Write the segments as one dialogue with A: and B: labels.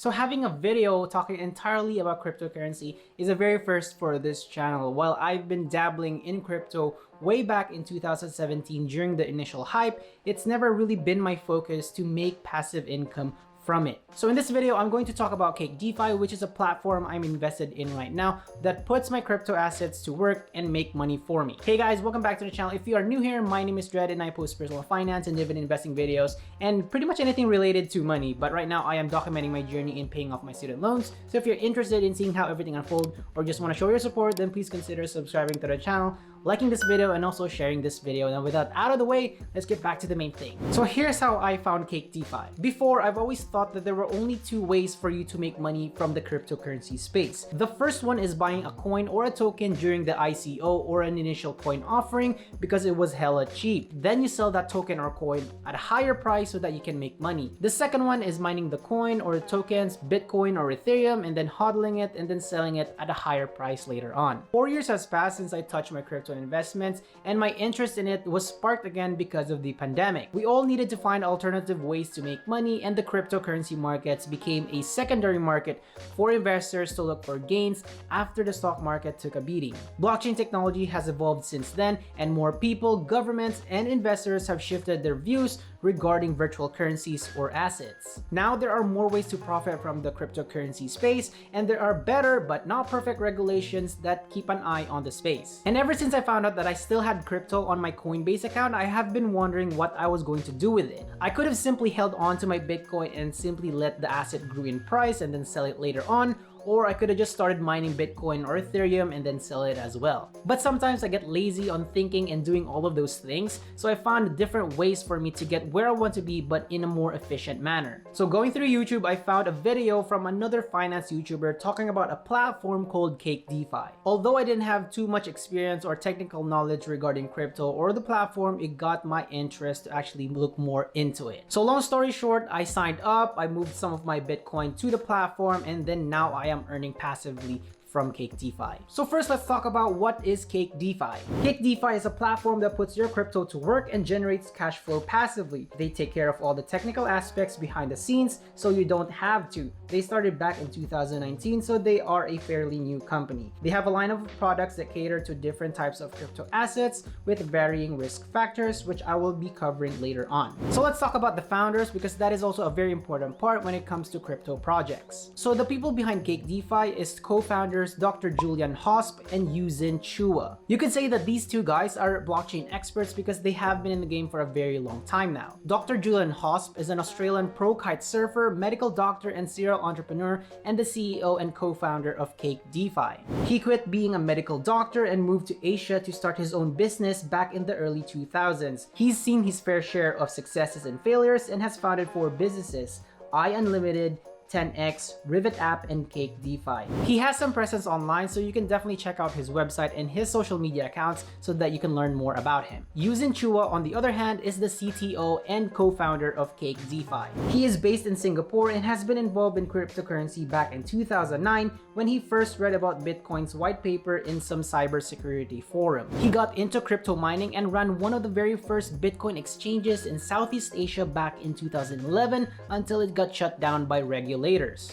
A: So having a video talking entirely about cryptocurrency is a very first for this channel. While I've been dabbling in crypto way back in 2017 during the initial hype, it's never really been my focus to make passive income from it. So in this video, I'm going to talk about Cake DeFi, which is a platform I'm invested in right now that puts my crypto assets to work and make money for me. Hey guys, welcome back to the channel. If you are new here, my name is Dred and I post personal finance and dividend investing videos and pretty much anything related to money. But right now I am documenting my journey in paying off my student loans. So if you're interested in seeing how everything unfolds or just want to show your support, then please consider subscribing to the channel, liking this video, and also sharing this video. Now without out of the way, let's get back to the main thing. So here's how I found Cake DeFi. Before, I've always thought that there were only two ways for you to make money from the cryptocurrency space. The first one is buying a coin or a token during the ICO or an initial coin offering because it was hella cheap. Then you sell that token or coin at a higher price so that you can make money. The second one is mining the coin or tokens, Bitcoin or Ethereum, and then hodling it and then selling it at a higher price later on. 4 years has passed since I touched my crypto investments, and my interest in it was sparked again because of the pandemic. We all needed to find alternative ways to make money, and the cryptocurrency markets became a secondary market for investors to look for gains after the stock market took a beating. Blockchain technology has evolved since then, and more people, governments, and investors have shifted their views regarding virtual currencies or assets. Now there are more ways to profit from the cryptocurrency space, and there are better but not perfect regulations that keep an eye on the space. And ever since I found out that I still had crypto on my Coinbase account, I have been wondering what I was going to do with it. I could have simply held on to my Bitcoin and simply let the asset grow in price and then sell it later on, or I could have just started mining Bitcoin or Ethereum and then sell it as well. But sometimes I get lazy on thinking and doing all of those things, so I found different ways for me to get where I want to be but in a more efficient manner. So going through YouTube, I found a video from another finance YouTuber talking about a platform called Cake DeFi. Although I didn't have too much experience or technical knowledge regarding crypto or the platform, it got my interest to actually look more into it. So long story short, I signed up, I moved some of my Bitcoin to the platform, and then now I am earning passively from Cake DeFi. So first, let's talk about what is Cake DeFi. Cake DeFi is a platform that puts your crypto to work and generates cash flow passively. They take care of all the technical aspects behind the scenes, so you don't have to. They started back in 2019, so they are a fairly new company. They have a line of products that cater to different types of crypto assets with varying risk factors, which I will be covering later on. So let's talk about the founders, because that is also a very important part when it comes to crypto projects. So the people behind Cake DeFi is co-founders Dr. Julian Hosp and Yuzin Chua. You could say that these two guys are blockchain experts because they have been in the game for a very long time now. Dr. Julian Hosp is an Australian pro kite surfer, medical doctor, and serial entrepreneur, and the CEO and co-founder of Cake DeFi. He quit being a medical doctor and moved to Asia to start his own business back in the early 2000s. He's seen his fair share of successes and failures and has founded 4 businesses: I Unlimited, 10x, Rivet app, and Cake DeFi. He has some presence online, so you can definitely check out his website and his social media accounts so that you can learn more about him. Yuzin Chua, on the other hand, is the CTO and co-founder of Cake DeFi. He is based in Singapore and has been involved in cryptocurrency back in 2009 when he first read about Bitcoin's white paper in some cybersecurity forum. He got into crypto mining and ran one of the very first Bitcoin exchanges in Southeast Asia back in 2011 until it got shut down by regulators.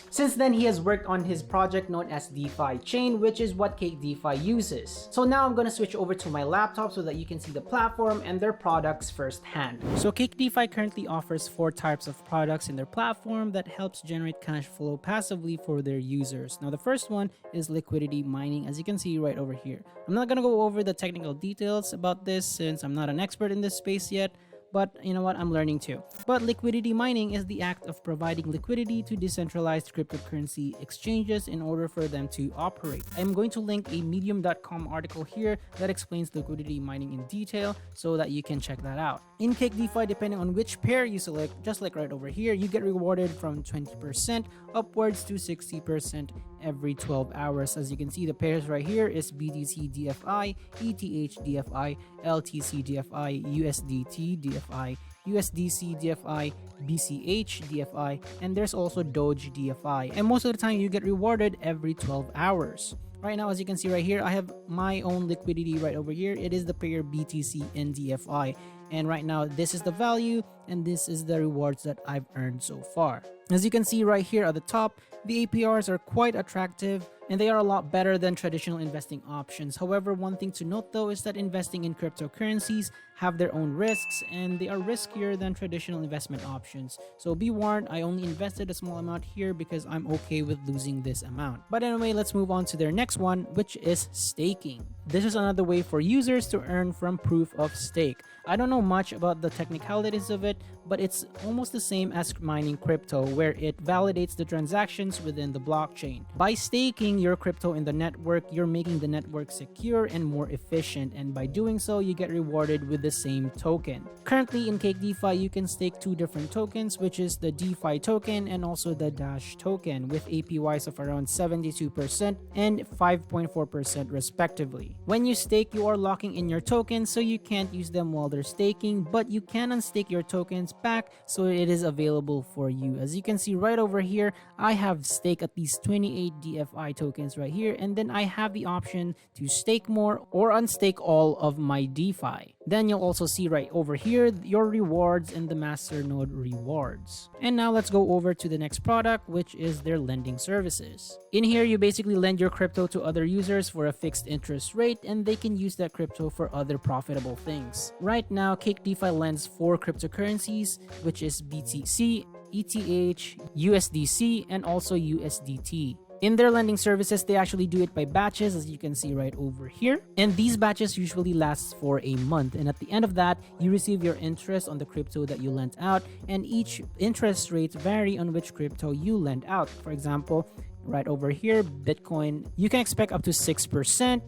A: Since then, he has worked on his project known as DeFi Chain, which is what Cake DeFi uses. So now I'm going to switch over to my laptop so that you can see the platform and their products firsthand. So Cake DeFi currently offers 4 types of products in their platform that helps generate cash flow passively for their users. Now the first one is liquidity mining, as you can see right over here. I'm not going to go over the technical details about this since I'm not an expert in this space yet, but you know what, I'm learning too. But liquidity mining is the act of providing liquidity to decentralized cryptocurrency exchanges in order for them to operate. I'm going to link a medium.com article here that explains liquidity mining in detail so that you can check that out. In Cake DeFi, depending on which pair you select, just like right over here, you get rewarded from 20% upwards to 60% every 12 hours. As you can see, the pairs right here is BTC DFI, ETH DFI, LTC DFI, USDT DFI, USDC DFI, BCH DFI, and there's also Doge DFI. And most of the time you get rewarded every 12 hours. Right now, as you can see right here, I have my own liquidity right over here. It is the pair BTC and DFI. And right now, this is the value and this is the rewards that I've earned so far. As you can see right here at the top, the APRs are quite attractive and they are a lot better than traditional investing options. However, one thing to note though is that investing in cryptocurrencies have their own risks and they are riskier than traditional investment options. So be warned, I only invested a small amount here because I'm okay with losing this amount. But anyway, let's move on to their next one, which is staking. This is another way for users to earn from proof of stake. I don't know much about the technicalities of it, but it's almost the same as mining crypto, where it validates the transactions within the blockchain. By staking your crypto in the network, you're making the network secure and more efficient, and by doing so, you get rewarded with the same token. Currently in Cake DeFi, you can stake two different tokens, which is the DeFi token and also the Dash token, with APYs of around 72% and 5.4% respectively. When you stake, you are locking in your tokens, so you can't use them while they're staking, but you can unstake your tokens back so it is available for you. As you can see right over here, I have staked at least 28 DFI tokens right here, and then I have the option to stake more or unstake all of my DeFi. Then you'll also see right over here your rewards and the masternode rewards. And now let's go over to the next product, which is their lending services. In here, you basically lend your crypto to other users for a fixed interest rate, and they can use that crypto for other profitable things. Right now, Cake DeFi lends 4 cryptocurrencies, which is BTC, ETH, USDC, and also USDT. In their lending services, they actually do it by batches, as you can see right over here. And these batches usually last for a month. And at the end of that, you receive your interest on the crypto that you lent out. And each interest rates vary on which crypto you lend out. For example, right over here, Bitcoin, you can expect up to 6%.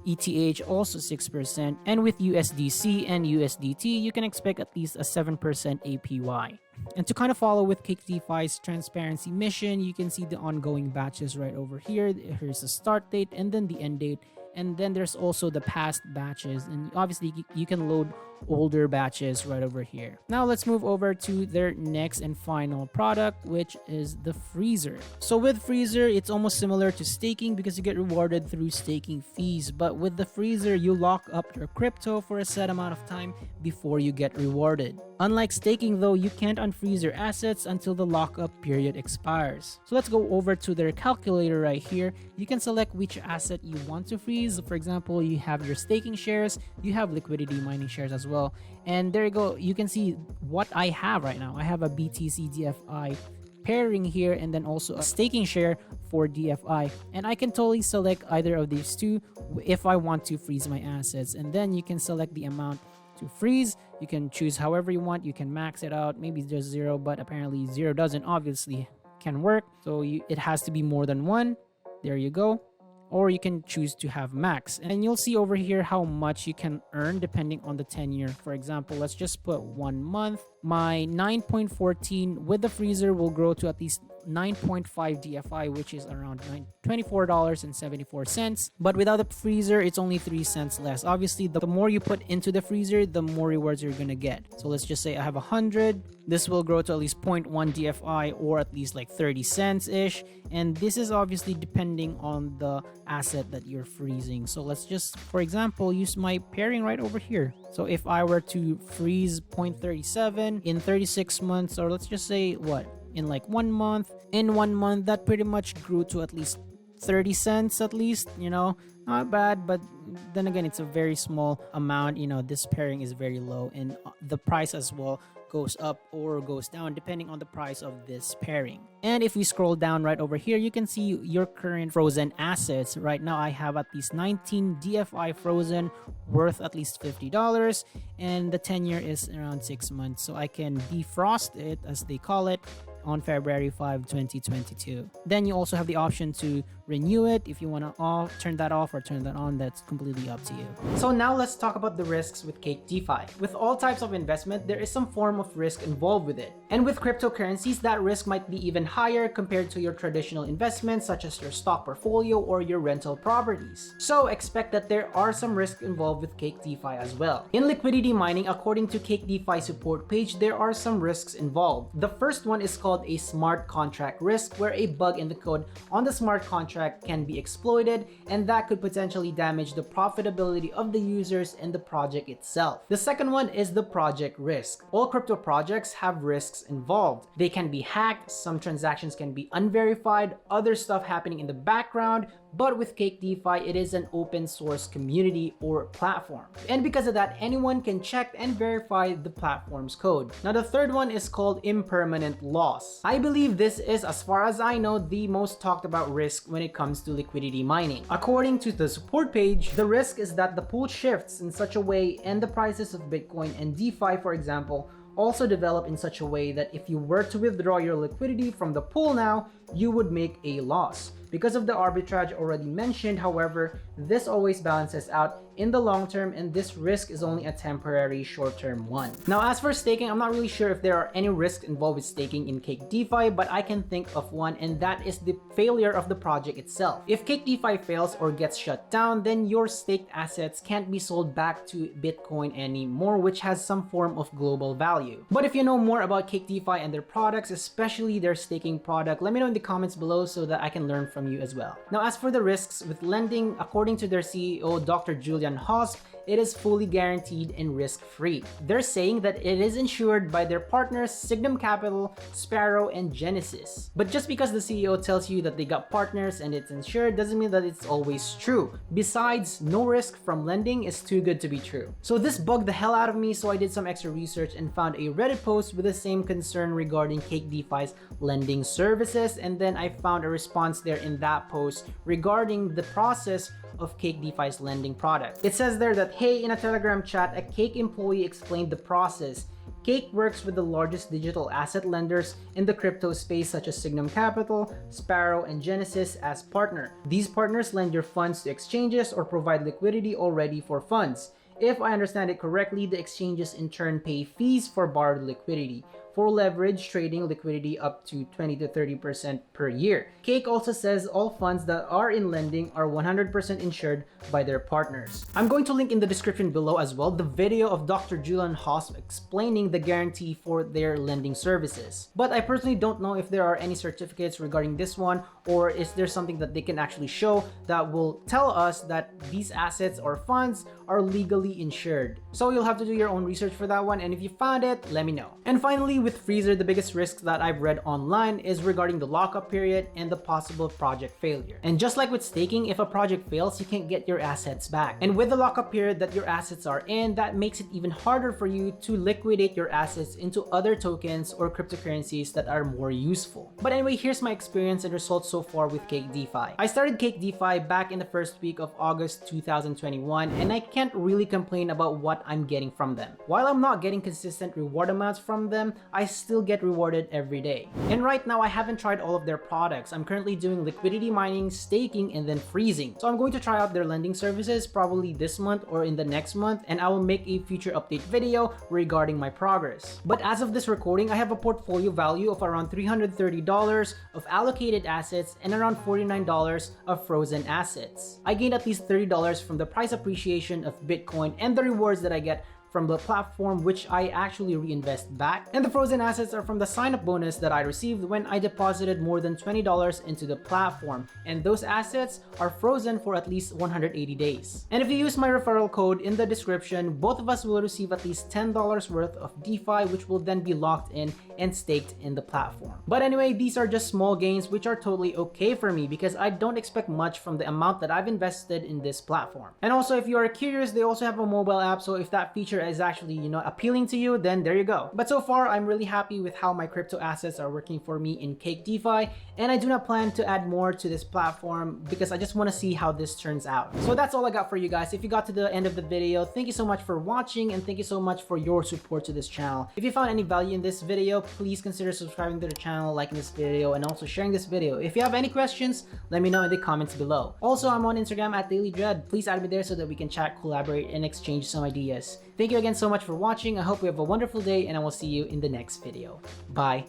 A: ETH also 6%, and with USDC and USDT, you can expect at least a 7% APY. And to kind of follow with Cake DeFi's transparency mission, you can see the ongoing batches right over here. Here's the start date and then the end date. And then there's also the past batches, and obviously you can load older batches right over here. Now let's move over to their next and final product, which is the freezer. So with freezer, it's almost similar to staking because you get rewarded through staking fees, but with the freezer, you lock up your crypto for a set amount of time before you get rewarded. Unlike staking though, you can't unfreeze your assets until the lockup period expires. So let's go over to their calculator right here. You can select which asset you want to freeze. For example, you have your staking shares, you have liquidity mining shares as well. And there you go, you can see what I have right now. I have a BTC DFI pairing here, and then also a staking share for DFI, and I can totally select either of these two if I want to freeze my assets. And then you can select the amount to freeze. You can choose however you want. You can max it out, maybe just 0, but apparently 0 doesn't obviously can work, so it has to be more than 1. There you go. Or you can choose to have max, and you'll see over here how much you can earn depending on the tenure. For example, let's just put 1 month. My 9.14 with the freezer will grow to at least 9.5 DFI, which is around $24.74. But without the freezer, it's only 3 cents less. Obviously, the more you put into the freezer, the more rewards you're gonna get. So let's just say I have 100. This will grow to at least 0.1 DFI, or at least like 30 cents ish. And this is obviously depending on the asset that you're freezing. So let's just, for example, use my pairing right over here. So if I were to freeze 0.37 in 36 months, or let's just say what, in like 1 month, in 1 month, that pretty much grew to at least 30 cents at least, you know, not bad. But then again, it's a very small amount, you know, this pairing is very low, and the price as well goes up or goes down depending on the price of this pairing. And if we scroll down right over here, you can see your current frozen assets. Right now I have at least 19 DFI frozen worth at least $50, and the tenure is around 6 months, so I can defrost it, as they call it, on February 5, 2022. Then you also have the option to renew it if you want to turn that off or turn that on. That's completely up to you. So now let's talk about the risks with Cake DeFi. With all types of investment, there is some form of risk involved with it. And with cryptocurrencies, that risk might be even higher compared to your traditional investments, such as your stock portfolio or your rental properties. So expect that there are some risks involved with Cake DeFi as well. In liquidity mining, according to Cake DeFi support page, there are some risks involved. The first one is called called a smart contract risk, where a bug in the code on the smart contract can be exploited, and that could potentially damage the profitability of the users and the project itself. The second one is the project risk. All crypto projects have risks involved. They can be hacked, some transactions can be unverified, other stuff happening in the background, but with Cake DeFi, it is an open source community or platform. And because of that, anyone can check and verify the platform's code. Now, the third one is called impermanent loss. I believe this is, as far as I know, the most talked about risk when it comes to liquidity mining. According to the support page, the risk is that the pool shifts in such a way, and the prices of Bitcoin and DeFi, for example, also develop in such a way that if you were to withdraw your liquidity from the pool now, you would make a loss. Because of the arbitrage already mentioned, however, this always balances out in the long term, and this risk is only a temporary short-term one. Now, as for staking, I'm not really sure if there are any risks involved with staking in Cake DeFi, but I can think of one, and that is the failure of the project itself. If Cake DeFi fails or gets shut down, then your staked assets can't be sold back to Bitcoin anymore, which has some form of global value. But if you know more about Cake DeFi and their products, especially their staking product, let me know in the comments below so that I can learn from you as well. Now, as for the risks with lending, according to their CEO, Dr. Julian Hosp, it is fully guaranteed and risk-free. They're saying that it is insured by their partners Signum Capital, Sparrow, and Genesis. But just because the CEO tells you that they got partners and it's insured doesn't mean that it's always true. Besides, no risk from lending is too good to be true. So this bugged the hell out of me, so I did some extra research and found a Reddit post with the same concern regarding Cake DeFi's lending services, and then I found a response there in that post regarding the process of Cake DeFi's lending product. It says there that, hey, in a Telegram chat, a Cake employee explained the process. Cake works with the largest digital asset lenders in the crypto space, such as Signum Capital, Sparrow, and Genesis as partner. These partners lend your funds to exchanges or provide liquidity already for funds. If I understand it correctly, the exchanges in turn pay fees for borrowed liquidity. For leverage trading, liquidity up to 20 to 30% per year. Cake also says all funds that are in lending are 100% insured by their partners. I'm going to link in the description below as well the video of Dr. Julian Hosp explaining the guarantee for their lending services. But I personally don't know if there are any certificates regarding this one, or is there something that they can actually show that will tell us that these assets or funds are legally insured. So you'll have to do your own research for that one, and if you found it, let me know. And finally, with Freezer, the biggest risk that I've read online is regarding the lockup period and the possible project failure. And just like with staking, if a project fails, you can't get your assets back. And with the lockup period that your assets are in, that makes it even harder for you to liquidate your assets into other tokens or cryptocurrencies that are more useful. But anyway, here's my experience and results so far with Cake DeFi. I started Cake DeFi back in the first week of August 2021, and I can't really complain about what I'm getting from them. While I'm not getting consistent reward amounts from them, I still get rewarded every day. And right now, I haven't tried all of their products. I'm currently doing liquidity mining, staking, and then freezing. So I'm going to try out their lending services probably this month or in the next month, and I will make a future update video regarding my progress. But as of this recording, I have a portfolio value of around $330 of allocated assets and around $49 of frozen assets. I gained at least $30 from the price appreciation of Bitcoin and the rewards that I get from the platform, which I actually reinvest back. And the frozen assets are from the sign-up bonus that I received when I deposited more than $20 into the platform. And those assets are frozen for at least 180 days. And if you use my referral code in the description, both of us will receive at least $10 worth of DeFi, which will then be locked in and staked in the platform. But anyway, these are just small gains, which are totally okay for me because I don't expect much from the amount that I've invested in this platform. And also, if you are curious, they also have a mobile app, so if that feature is actually, appealing to you, then there you go. But so far, I'm really happy with how my crypto assets are working for me in Cake DeFi, and I do not plan to add more to this platform because I just want to see how this turns out. So that's all I got for you guys. If you got to the end of the video, thank you so much for watching, and thank you so much for your support to this channel. If you found any value in this video, please consider subscribing to the channel, liking this video, and also sharing this video. If you have any questions, let me know in the comments below. Also, I'm on Instagram at DailyDread. Please add me there so that we can chat, collaborate, and exchange some ideas. Thank you again so much for watching. I hope you have a wonderful day, and I will see you in the next video. Bye.